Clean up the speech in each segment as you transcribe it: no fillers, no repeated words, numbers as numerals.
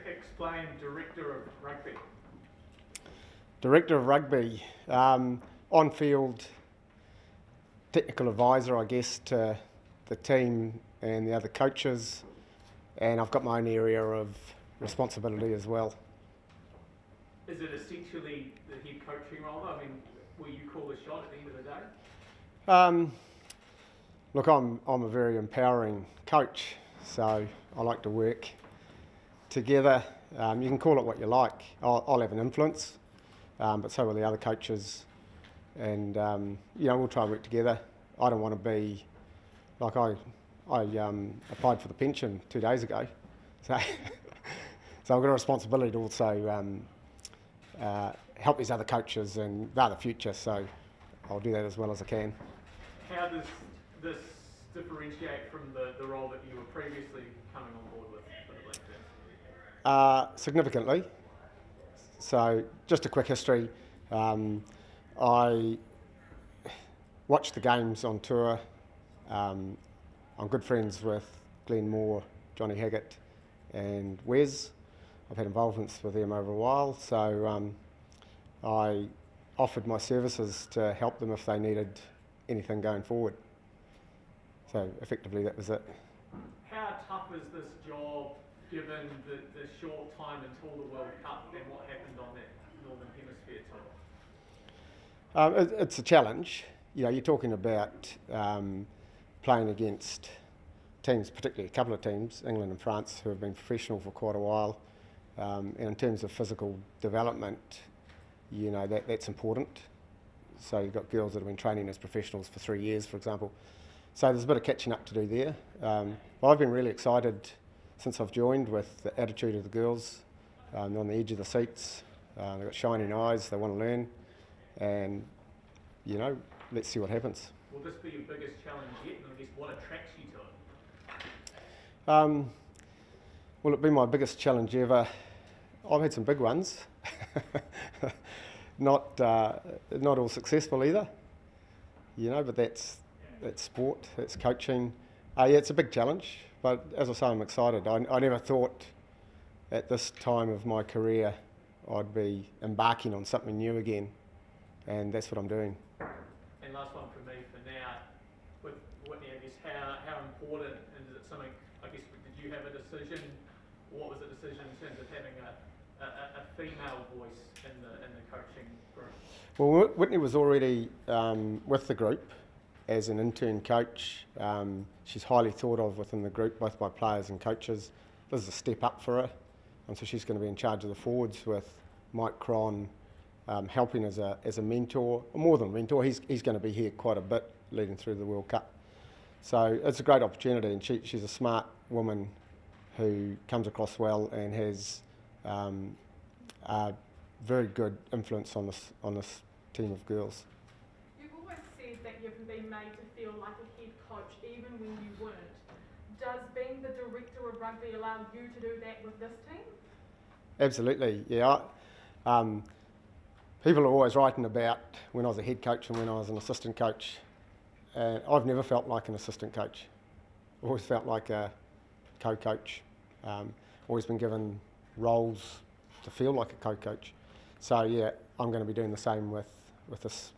Explain Director of Rugby. Director of Rugby, on-field technical advisor, I guess, to the team and the other coaches, and I've got my own area of responsibility as well. Is it essentially the head coaching role? I mean, will you call the shot at the end of the day? Look, I'm a very empowering coach, so I like to work together. You can call it what you like. I'll have an influence, but so will the other coaches, and we'll try and work together. I don't want to be like I applied for the pension 2 days ago, so so I've got a responsibility to also help these other coaches, and they're the future, so I'll do that as well as I can. How does this differentiate from the role that you were previously coming on board with for the Black Ferns? Significantly. So just a quick history. I watched the games on tour. I'm good friends with Glenn Moore, Johnny Haggett and Wes. I've had involvements with them over a while, so I offered my services to help them if they needed anything going forward. So effectively that was it. How tough is this job given the short time until the World Cup and what happened on that Northern Hemisphere tour? It's a challenge. You're talking about playing against teams, particularly a couple of teams, England and France, who have been professional for quite a while. And in terms of physical development, that's important. So you've got girls that have been training as professionals for 3 years, for example. So there's a bit of catching up to do there. I've been really excited since I've joined with the attitude of the girls. They're on the edge of the seats. They've got shining eyes. They want to learn. And, let's see what happens. Will this be your biggest challenge yet? And I guess what attracts you to it? Will it be my biggest challenge ever? I've had some big ones. Not all successful either. But that's sport, that's coaching. It's a big challenge, but as I say, I'm excited. I never thought at this time of my career I'd be embarking on something new again, and that's what I'm doing. And last one for me for now, with Whitney, I guess, how important, and is it something, I guess, did you have a decision? What was the decision in terms of having a female voice in the coaching group? Well, Whitney was already with the group as an intern coach. She's highly thought of within the group, both by players and coaches. This is a step up for her, and so she's going to be in charge of the forwards with Mike Cron helping as a mentor, or more than a mentor. He's going to be here quite a bit leading through the World Cup. So it's a great opportunity, and she's a smart woman who comes across well and has a very good influence on this team of girls. You've always said that you've been made to feel like a head coach even when you weren't. Does being the director of rugby allow you to do that with this team? Absolutely, yeah. People are always writing about when I was a head coach and when I was an assistant coach. I've never felt like an assistant coach. I've always felt like a co-coach. Always been given roles to feel like a co-coach. So yeah, I'm going to be doing the same with this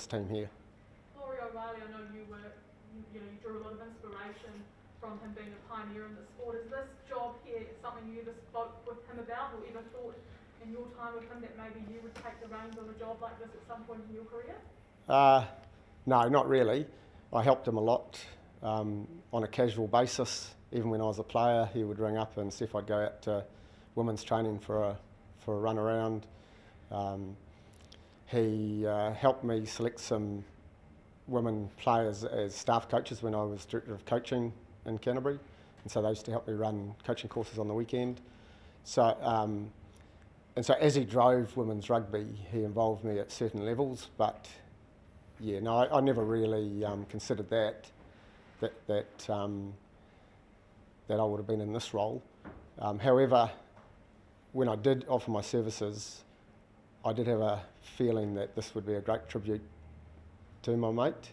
team here. Laurie O'Reilly, I know you drew a lot of inspiration from him being a pioneer in the sport. Is this job here something you ever spoke with him about, or ever thought in your time with him that maybe you would take the reins of a job like this at some point in your career? No, not really. I helped him a lot on a casual basis. Even when I was a player, he would ring up and see if I'd go out to women's training for a run around. He helped me select some women players as staff coaches when I was director of coaching in Canterbury, and so they used to help me run coaching courses on the weekend. So and so as he drove women's rugby, he involved me at certain levels, but yeah, no, I never really considered that I would have been in this role. However, when I did offer my services, I did have a feeling that this would be a great tribute to my mate,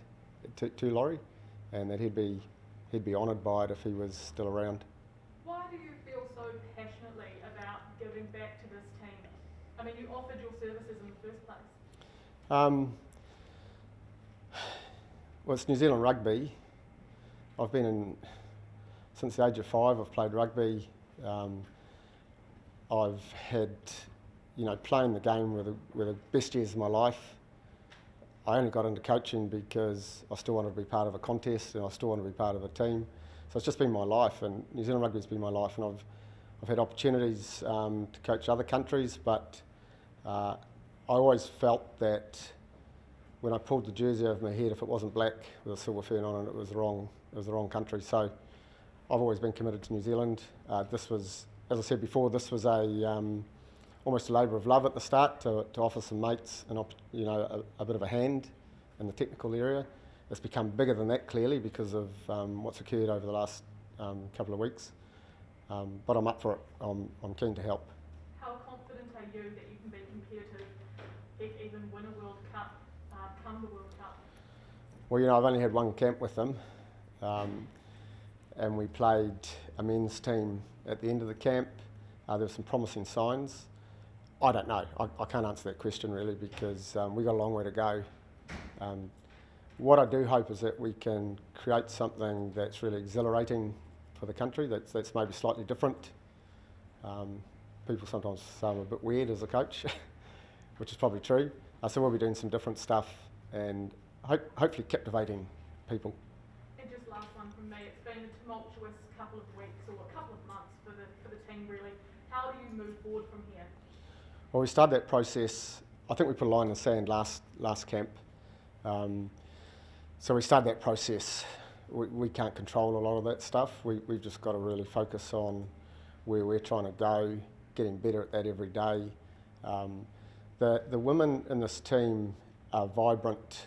to Laurie, and that he'd be honoured by it if he was still around. Why do you feel so back to this team? I mean, you offered your services in the first place. Well, it's New Zealand Rugby. I've been in, since the age of 5, I've played rugby. I've had, playing the game were the best years of my life. I only got into coaching because I still wanted to be part of a contest and I still wanted to be part of a team. So it's just been my life, and New Zealand Rugby has been my life, and I've had opportunities to coach other countries, but I always felt that when I pulled the jersey over my head, if it wasn't black with a silver fern on it, it was the wrong country. So I've always been committed to New Zealand. This was, as I said before, this was almost a labour of love at the start to offer some mates a bit of a hand in the technical area. It's become bigger than that, clearly, because of what's occurred over the last couple of weeks. But I'm up for it. I'm keen to help. How confident are you that you can be competitive, even win a World Cup, come the World Cup? Well, I've only had one camp with them, and we played a men's team at the end of the camp. There were some promising signs. I don't know. I can't answer that question really, because we've got a long way to go. What I do hope is that we can create something that's really exhilarating for the country, that's maybe slightly different. People sometimes say I'm a bit weird as a coach, which is probably true. So we'll be doing some different stuff and hopefully captivating people. And just last one from me. It's been a tumultuous couple of weeks or a couple of months for the team really. How do you move forward from here? Well, we started that process. I think we put a line in the sand last camp. So we started that process. We can't control a lot of that stuff. We've just got to really focus on where we're trying to go, getting better at that every day. The women in this team are vibrant.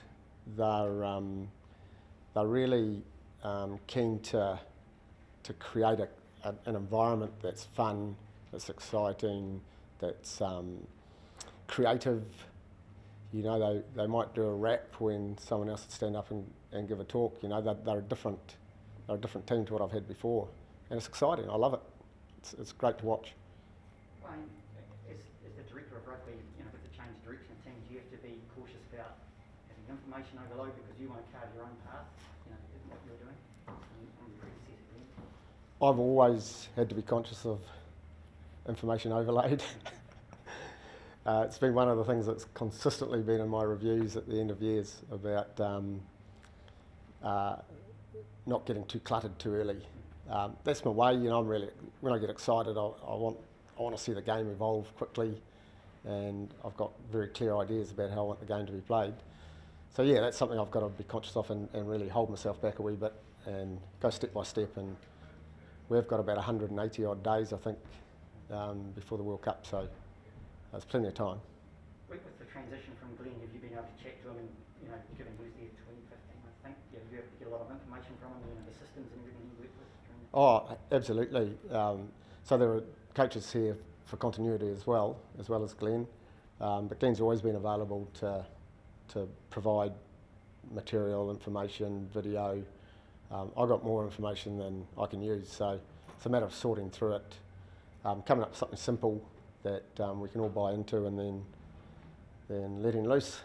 They're really keen to create an environment that's fun, that's exciting, that's creative. They might do a rap when someone else would stand up and give a talk. They're a different team to what I've had before, and it's exciting. I love it. It's great to watch. Wayne, as the director of rugby, with the change direction of teams, you have to be cautious about having information overload because you want to carve your own path. In what you're doing from your predecessor. I've always had to be conscious of information overload. It's been one of the things that's consistently been in my reviews at the end of years about not getting too cluttered too early. That's my way. When I get excited, I want to see the game evolve quickly, and I've got very clear ideas about how I want the game to be played. So yeah, that's something I've got to be conscious of and really hold myself back a wee bit and go step by step. And we've got about 180 odd days, I think, before the World Cup. So there's plenty of time. With the transition from Glenn, have you been able to chat to him and, given he was there 2015, I think, you able to get a lot of information from him, the systems and everything he worked with? Oh, absolutely. So there are coaches here for continuity as well as Glenn. But Glenn's always been available to provide material, information, video. I've got more information than I can use, so it's a matter of sorting through it, coming up with something simple that we can all buy into, and then letting loose.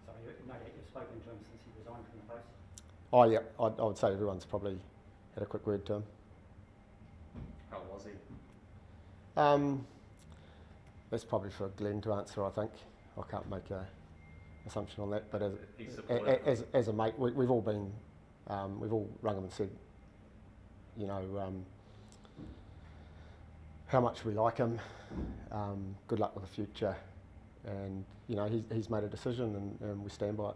So no doubt you've spoken to him since he resigned from the post? Oh yeah, I would say everyone's probably had a quick word to him. How was he? That's probably for Glenn to answer, I think. I can't make an assumption on that, but as a mate, we've all been, we've all rung him and said, how much we like him, good luck with the future, and he's made a decision and we stand by it.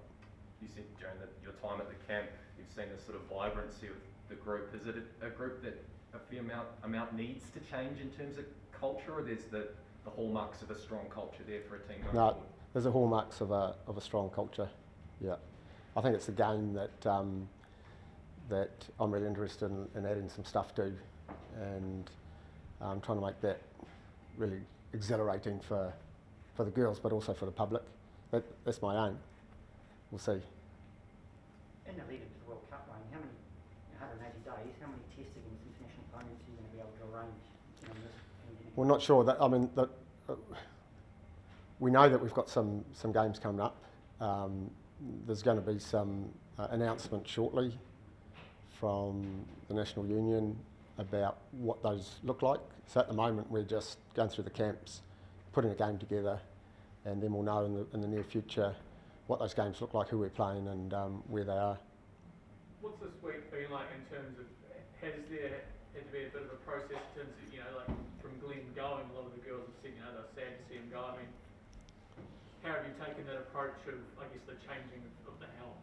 You said during your time at the camp, you've seen this sort of vibrancy of the group. Is it a group that a fair amount needs to change in terms of culture, or there's the hallmarks of a strong culture there for a team going forward? There's the hallmarks of a strong culture. Yeah, I think it's the game that I'm really interested in adding some stuff to, and trying to make that really exhilarating for the girls, but also for the public. That's my aim. We'll see. In the lead up to the World Cup, Wayne, how many 180 days? How many tests against international opponents are you going to be able to arrange? In this pandemic We're not sure that. I mean, we know that we've got some games coming up. There's going to be some announcement shortly from the National Union about what those look like. So at the moment we're just going through the camps, putting a game together, and then we'll know in the near future what those games look like, who we're playing, and where they are. What's this week been like in terms of, has there had to be a bit of a process in terms of, you know, like from Glenn going, a lot of the girls have said, you know, they're sad to see him go. I mean, how have you taken that approach of, I guess, the changing of the helm?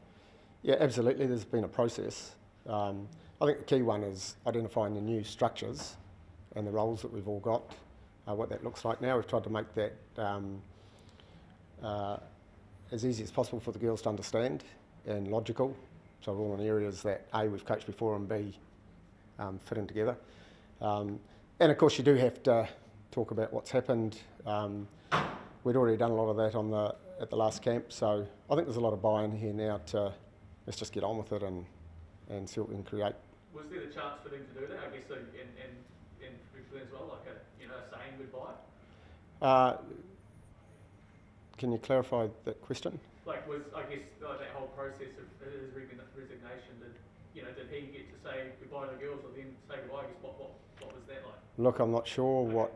Yeah, absolutely. There's been a process. I think the key one is identifying the new structures and the roles that we've all got, what that looks like now. We've tried to make that as easy as possible for the girls to understand and logical. So we're all in areas that A, we've coached before, and B, fit in together. And of course you do have to talk about what's happened. We'd already done a lot of that at the last camp, so I think there's a lot of buy-in here now to let's just get on with it and see what we can create. Was there the chance for them to do that, I guess, and for as well, like a saying goodbye? Can you clarify that question? Like, was, I guess, like that whole process of his resignation, did he get to say goodbye to the girls or then say goodbye? I guess, what was that like? Look, I'm not sure what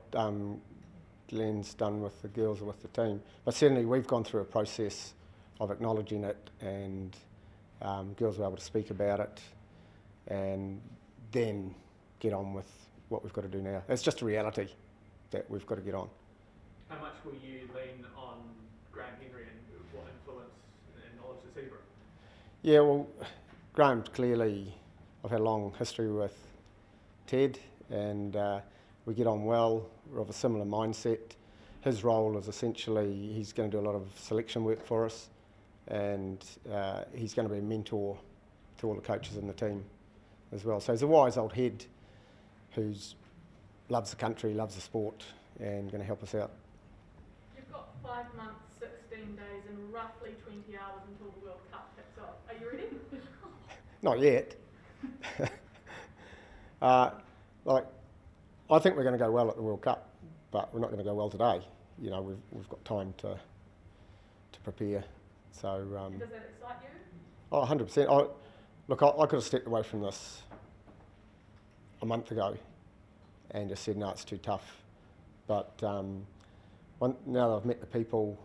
Glenn's done with the girls or with the team, but certainly we've gone through a process of acknowledging it, and girls were able to speak about it and then get on with what we've got to do now. It's just a reality that we've got to get on. How much will you lean on Graham Henry and what influence and knowledge does he bring? Yeah, well, Graham's clearly, I've had a long history with Ted, and we get on well. We're of a similar mindset. His role is essentially, he's going to do a lot of selection work for us, and he's going to be a mentor to all the coaches in the team as well. So he's a wise old head who loves the country, loves the sport, and going to help us out. You've got 5 months, 16 days, and roughly 20 hours until the World Cup kicks off. Are you ready? Not yet. I think we're going to go well at the World Cup, but we're not going to go well today. You know, we've got time to prepare. So. Does that excite you? Oh, 100%. Look, I could have stepped away from this a month ago and just said, no, it's too tough. But now that I've met the people,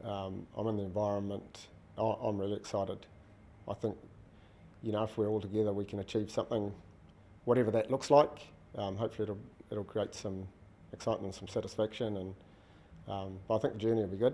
I'm in the environment, I'm really excited. I think, if we're all together, we can achieve something, whatever that looks like. Hopefully it'll create some excitement and some satisfaction, and but I think the journey will be good.